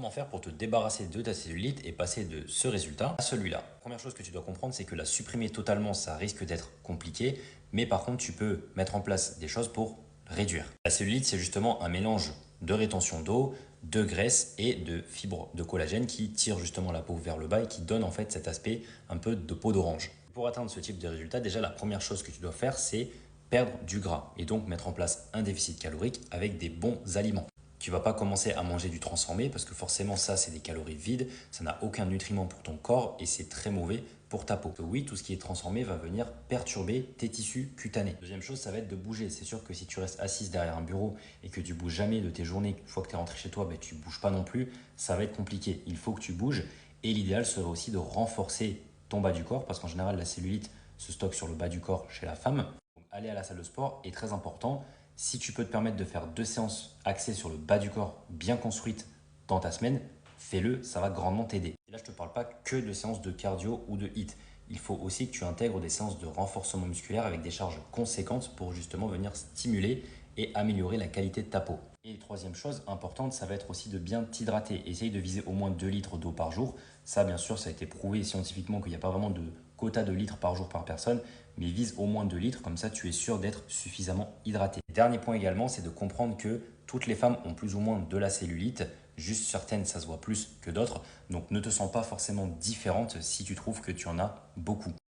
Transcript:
comment faire pour te débarrasser de ta cellulite et passer de ce résultat à celui-là. Première chose que tu dois comprendre, c'est que la supprimer totalement, ça risque d'être compliqué, mais par contre, tu peux mettre en place des choses pour réduire. La cellulite, c'est justement un mélange de rétention d'eau, de graisse et de fibres de collagène qui tirent justement la peau vers le bas et qui donnent en fait cet aspect un peu de peau d'orange. Pour atteindre ce type de résultat, déjà la première chose que tu dois faire, c'est perdre du gras et donc mettre en place un déficit calorique avec des bons aliments. Tu vas pas commencer à manger du transformé parce que forcément ça c'est des calories vides, ça n'a aucun nutriment pour ton corps et c'est très mauvais pour ta peau. Oui, tout ce qui est transformé va venir perturber tes tissus cutanés. Deuxième chose, ça va être de bouger. C'est sûr que si tu restes assise derrière un bureau et que tu bouges jamais de tes journées, une fois que tu es rentré chez toi, tu ne bouges pas non plus, ça va être compliqué. Il faut que tu bouges et l'idéal serait aussi de renforcer ton bas du corps parce qu'en général la cellulite se stocke sur le bas du corps chez la femme. Donc, aller à la salle de sport est très important. Si tu peux te permettre de faire 2 séances axées sur le bas du corps bien construites dans ta semaine, fais-le, ça va grandement t'aider. Et là, je ne te parle pas que de séances de cardio ou de HIIT. Il faut aussi que tu intègres des séances de renforcement musculaire avec des charges conséquentes pour justement venir stimuler et améliorer la qualité de ta peau. Et troisième chose importante, ça va être aussi de bien t'hydrater. Essaye de viser au moins 2 litres d'eau par jour. Ça, bien sûr, ça a été prouvé scientifiquement qu'il n'y a pas vraiment de quota de litres par jour par personne, mais vise au moins 2 litres, comme ça tu es sûr d'être suffisamment hydraté. Dernier point également, c'est de comprendre que toutes les femmes ont plus ou moins de la cellulite, juste certaines ça se voit plus que d'autres, donc ne te sens pas forcément différente si tu trouves que tu en as beaucoup.